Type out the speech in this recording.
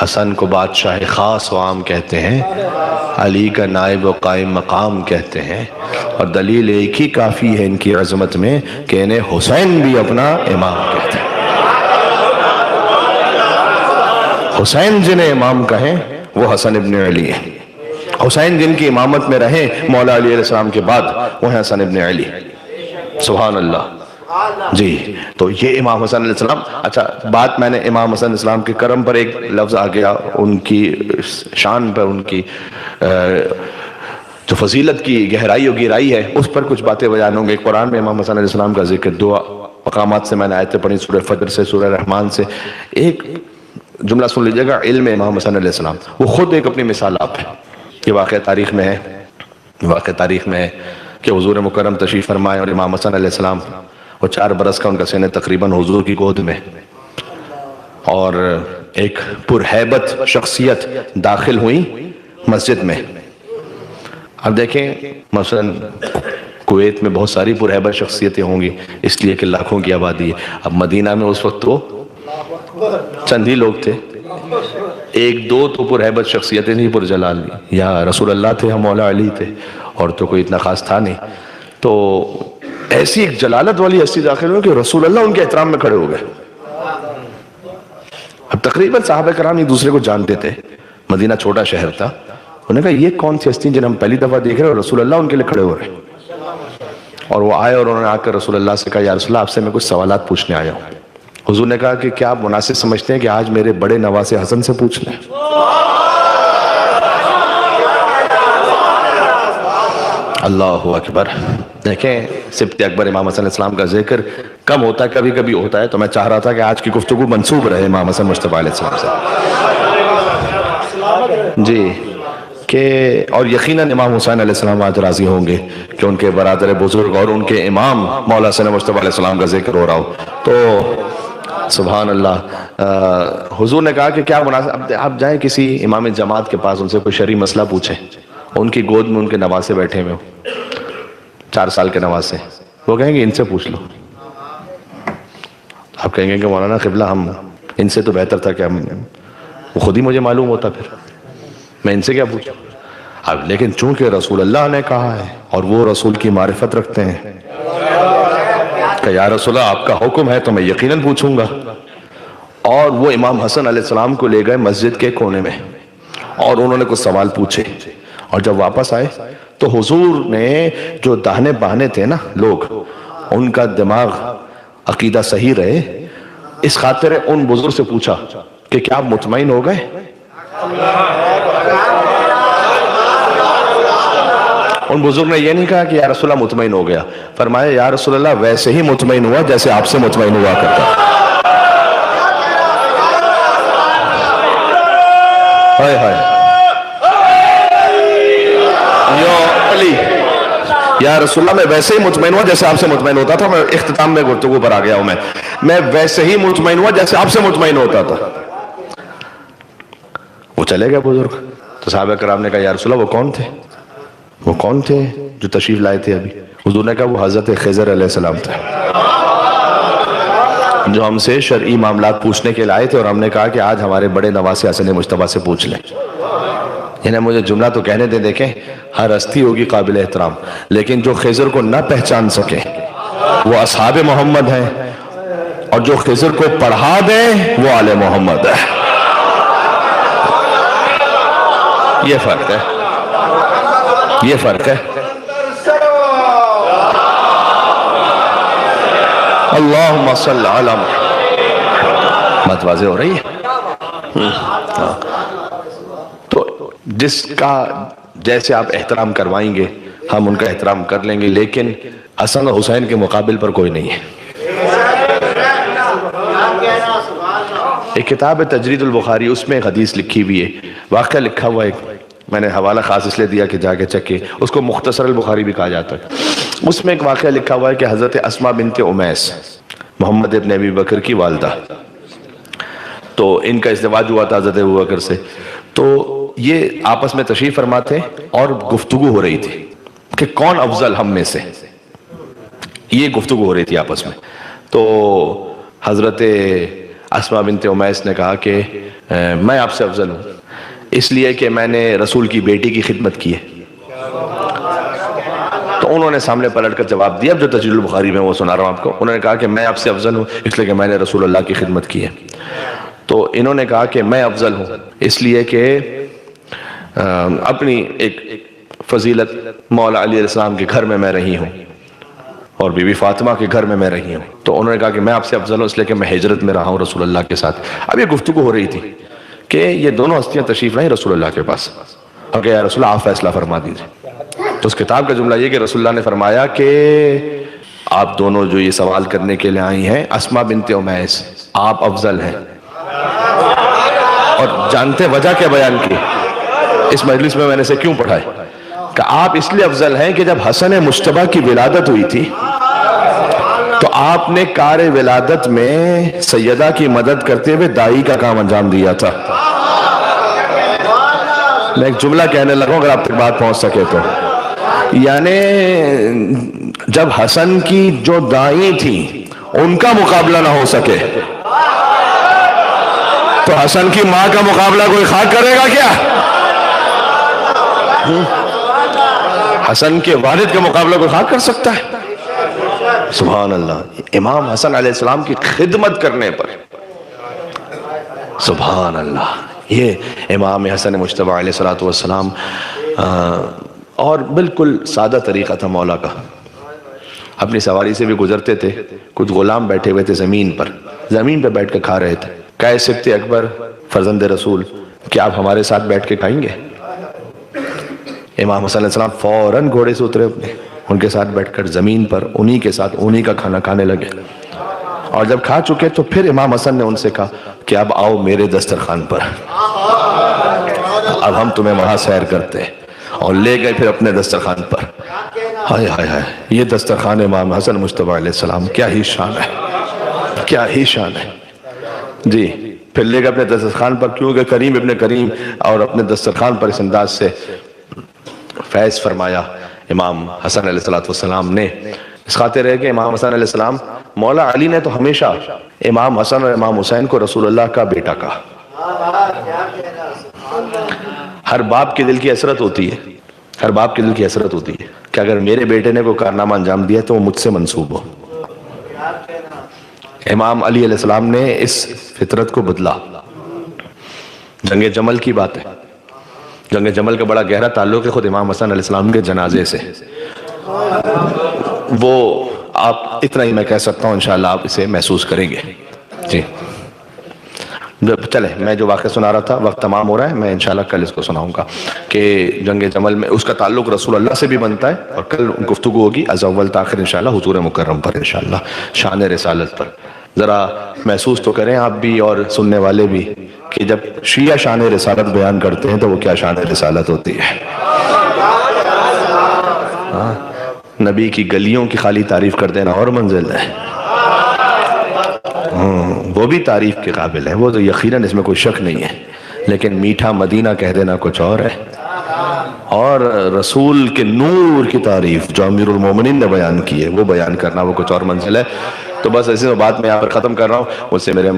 حسن کو بادشاہ خاص و عام کہتے ہیں، علی کا نائب و قائم مقام کہتے ہیں، اور دلیل ایک ہی کافی ہے ان کی عظمت میں کہ انہیں حسین بھی اپنا امام کہتے ہیں۔ حسین جنہیں امام کہیں وہ حسن ابن علی ہے، حسین جن کی امامت میں رہے مولا علی علیہ السلام کے بعد وہ ہیں حسن ابن علی۔ سبحان اللہ۔ جی تو یہ امام حسن علیہ السلام، اچھا بات میں نے امام حسن علیہ السلام کے کرم پر ایک لفظ آ گیا، ان کی شان پر، ان کی جو فضیلت کی گہرائی و گہرائی ہے اس پر کچھ باتیں بیان ہوں گے۔ قرآن میں امام حسن علیہ السلام کا ذکر دو مقامات سے میں نے آیتیں پڑھی، سورہ فجر سے، سورہ رحمان سے۔ ایک جملہ سن لیجیے گا، علم امام حسن علیہ السلام، وہ خود ایک اپنی مثال آپ ہے۔ یہ واقعہ تاریخ میں ہے کہ حضور مکرم تشریف فرمائے اور امام حسن علیہ السلام، وہ 4 برس کا ان کا سن تقریباً، حضور کی گود میں، اور ایک پرہیبت شخصیت داخل ہوئی مسجد میں۔ اب دیکھیں مثلا کویت میں بہت ساری پرہیبت شخصیتیں ہوں گی اس لیے کہ لاکھوں کی آبادی ہے۔ اب مدینہ میں اس وقت وہ چند ہی لوگ تھے، ایک دو تو پرہیبت شخصیتیں نہیں پرجلال، یا رسول اللہ تھے یا مولا علی تھے، اور تو کوئی اتنا خاص تھا نہیں۔ تو ایسی ایک جلالت والی ہستی داخل ہوئی کہ رسول اللہ ان کے احترام میں کھڑے ہو گئے۔ اب تقریباً صحابہ کرام ایک دوسرے کو جانتے تھے، مدینہ چھوٹا شہر تھا، انہوں نے کہا یہ کون سی ہستی جنہیں ہم پہلی دفعہ دیکھ رہے ہیں اور رسول اللہ ان کے لیے کھڑے ہو رہے ہیں۔ اور وہ آئے اور انہوں نے آ کر رسول اللہ سے کہا یا رسول اللہ آپ سے میں کچھ سوالات پوچھنے آیا ہوں۔ حضور نے کہا کہ کیا آپ مناسب سمجھتے ہیں کہ آج میرے بڑے نواسے حسن سے پوچھ لیں؟ اللہ اکبر۔ دیکھیں سبط اکبر امام حسن علیہ السلام کا ذکر کم ہوتا ہے، کبھی کبھی ہوتا ہے، تو میں چاہ رہا تھا کہ آج کی گفتگو منسوب رہے امام حسن مجتبیٰ علیہ السلام سے۔ جی کہ اور یقیناً امام حسین علیہ السلام آج راضی ہوں گے کہ ان کے برادر بزرگ اور ان کے امام مولا حسن مجتبیٰ علیہ السلام کا ذکر ہو رہا ہو۔ تو سبحان اللہ، حضور نے کہا کہ کیا مناسب، آپ جائیں کسی امام جماعت کے پاس، ان سے کوئی شرعی مسئلہ پوچھیں، ان کی گود میں ان کے نواسے بیٹھے ہوئے ہوں، 4 سال کے نواسے، وہ کہیں گے ان سے پوچھ لو۔ آپ کہیں گے کہ مولانا قبلہ ہم ان سے تو بہتر تھا کہ ہم، وہ خود ہی مجھے معلوم ہوتا، پھر میں ان سے کیا پوچھوں۔ اب لیکن چونکہ رسول اللہ نے کہا ہے اور وہ رسول کی معرفت رکھتے ہیں کہ یا رسول اللہ آپ کا حکم ہے تو میں یقیناً پوچھوں گا۔ اور وہ امام حسن علیہ السلام کو لے گئے مسجد کے کونے میں اور انہوں نے کچھ سوال پوچھے، اور جب واپس آئے تو حضور نے جو داہنے باہنے تھے نا لوگ، ان کا دماغ عقیدہ صحیح رہے اس خاطر ان بزرگ سے پوچھا کہ کیا آپ مطمئن ہو گئے؟ ان بزرگ نے یہ نہیں کہا کہ یا رسول اللہ مطمئن ہو گیا، فرمایا یا رسول اللہ ویسے ہی مطمئن ہوا جیسے آپ سے مطمئن ہوا کرتا۔ ہائے ہائے یا رسول اللہ میں ویسے ہی مطمئن ہوا جیسے آپ سے مطمئن ہوتا تھا۔ میں اختتام میں گفتگو پر آ گیا ہوں، میں ویسے ہی مطمئن ہوا جیسے آپ سے مطمئن ہوتا تھا۔ وہ چلے گئے بزرگ، تو صحابہ کرام نے کہا یا رسول اللہ وہ کون تھے جو تشریف لائے تھے ابھی؟ حضور نے کہا وہ حضرت خضر علیہ السلام تھے جو ہم سے شرعی معاملات پوچھنے کے لائے تھے، اور ہم نے کہا کہ آج ہمارے بڑے نواسے حسن مجتبیٰ سے پوچھ لیں۔ یعنی مجھے جملہ تو کہنے دیں، دیکھیں ہر ہستی ہوگی قابل احترام، لیکن جو خضر کو نہ پہچان سکے وہ اصحاب محمد ہیں، اور جو خضر کو پڑھا دیں وہ آل محمد ہے۔ یہ فرق ہے۔ اللہم صلی علی محمد۔ بات واضح ہو رہی ہے؟ تو جس کا جیسے آپ احترام کروائیں گے ہم ان کا احترام کر لیں گے، لیکن حسن اور حسین کے مقابل پر کوئی نہیں ہے۔ ایک کتاب ہے تجرید البخاری، اس میں ایک حدیث لکھی ہوئی ہے، واقعہ لکھا ہوا ہے، میں نے حوالہ خاص اس لیے دیا کہ جا کے چیک، اس کو مختصر البخاری بھی کہا جاتا ہے۔ اس میں ایک واقعہ لکھا ہوا ہے کہ حضرت اسماء بنت امیس، محمد ابن ابی بکر کی والدہ، تو ان کا ازدواج ہوا تھا حضرت ابو بکر سے، تو یہ آپس میں تشریف فرما تھے اور گفتگو ہو رہی تھی کہ کون افضل ہم میں سے، یہ گفتگو ہو رہی تھی آپس میں۔ تو حضرت اسماء بنت امیس نے کہا کہ میں آپ سے افضل ہوں اس لیے کہ میں نے رسول کی بیٹی کی خدمت کی ہے۔ تو انہوں نے سامنے پلٹ کر جواب دیا، اب جو تسجیل البخاری میں وہ سنا رہا ہوں آپ کو، انہوں نے کہا کہ میں آپ سے افضل ہوں اس لیے کہ میں نے رسول اللہ کی خدمت کی ہے۔ تو انہوں نے کہا کہ میں افضل ہوں اس لیے کہ اپنی ایک فضیلت مولا علی علیہ السلام کے گھر میں میں رہی ہوں اور بی بی فاطمہ کے گھر میں میں رہی ہوں۔ تو انہوں نے کہا کہ میں آپ سے افضل ہوں اس لیے کہ میں ہجرت میں رہا ہوں رسول اللہ کے ساتھ۔ اب یہ گفتگو ہو رہی تھی کہ یہ دونوں ہستیاں تشریف لائیں رسول اللہ کے پاس، اور کہ یا رسول اللہ آپ فیصلہ فرما دیجیے۔ تو اس کتاب کا جملہ یہ کہ رسول اللہ نے فرمایا کہ آپ دونوں جو یہ سوال کرنے کے لیے آئی ہیں، اسما بنت امیس، آپ افضل ہیں۔ اور جانتے وجہ کیا بیان کی اس مجلس میں نے اسے کیوں پڑھائے؟ کہ آپ اس لیے افضل ہیں کہ جب حسن مجتبیٰ کی ولادت ہوئی تھی تو آپ نے کار ولادت میں سیدہ کی مدد کرتے ہوئے دائی کا کام انجام دیا تھا۔ میں ایک جملہ کہنے لگا ہوں اگر آپ تک بات پہنچ سکے تو، یعنی جب حسن کی جو دائی تھی ان کا مقابلہ نہ ہو سکے تو حسن کی ماں کا مقابلہ کوئی خاک کرے گا کیا؟ حسن کے والد کا مقابلہ کوئی خاک کر سکتا ہے؟ سبحان اللہ۔ امام حسن علیہ السلام کی خدمت کرنے پر، سبحان اللہ، یہ امام حسن مجتبیٰ علیہ السلام اور بالکل سادہ طریقہ تھا مولا کا۔ اپنی سواری سے بھی گزرتے تھے، کچھ غلام بیٹھے ہوئے تھے زمین پہ بیٹھ کے کھا رہے تھے۔ کہے صبت اکبر فرزند رسول کیا آپ ہمارے ساتھ بیٹھ کے کھائیں گے؟ امام حسن علیہ السلام فوراً گھوڑے سے اترے، ان کے ساتھ بیٹھ کر زمین پر انہی کے ساتھ انہی کا کھانا کھانے لگے۔ اور جب کھا چکے تو پھر امام حسن نے ان سے کہا کہ اب آؤ میرے دسترخوان پر، اب ہم تمہیں وہاں سیر کرتے ہیں، اور لے گئے پھر اپنے دسترخوان پر۔ ہائے ہائے ہائے، یہ دسترخوان امام حسن مجتبیٰ علیہ السلام، کیا ہی شان ہے، کیا ہی شان ہے جی۔ پھر لے گئے اپنے دسترخوان پر، کیونکہ کریم ابن کریم اور اپنے دسترخوان پر اس انداز سے فیض فرمایا امام حسن علیہ السلام نے، اس خاطر ہے کہ امام حسن علیہ السلام، مولا علی نے تو ہمیشہ امام حسن اور امام حسین کو رسول اللہ کا بیٹا کہا۔ ہر باپ کے دل کی حسرت ہوتی ہے، ہر باپ کے دل کی حسرت ہوتی ہے کہ اگر میرے بیٹے نے کوئی کارنامہ انجام دیا تو وہ مجھ سے منسوب ہو۔ امام علی علیہ السلام نے اس فطرت کو بدلا۔ جنگ جمل کی بات ہے، جنگ جمل کا بڑا گہرا تعلق ہے خود امام حسن علیہ السلام کے جنازے سے، وہ آپ اتنا ہی میں کہہ سکتا ہوں، انشاءاللہ آپ اسے محسوس کریں گے جی۔ چلے، میں جو واقعہ سنا رہا تھا وقت تمام ہو رہا ہے، میں انشاءاللہ کل اس کو سناؤں گا کہ جنگ جمل میں اس کا تعلق رسول اللہ سے بھی بنتا ہے، اور کل گفتگو ہوگی از اول تاخر انشاءاللہ حضور مکرم پر، انشاءاللہ شان رسالت پر۔ ذرا محسوس تو کریں آپ بھی اور سننے والے بھی کہ جب شیعہ شان رسالت بیان کرتے ہیں تو وہ کیا شان رسالت ہوتی ہے۔ نبی کی گلیوں کی خالی تعریف کر دینا اور منزل ہے، وہ بھی تعریف کے قابل ہے، وہ تو یقیناً اس میں کوئی شک نہیں ہے، لیکن میٹھا مدینہ کہہ دینا کچھ اور ہے، اور رسول کے نور کی تعریف جو امیر المومنین نے بیان کی ہے وہ بیان کرنا وہ کچھ اور منزل ہے۔ تو بس ایسی بات میں یہاں پر ختم کر رہا ہوں، اس سے میرے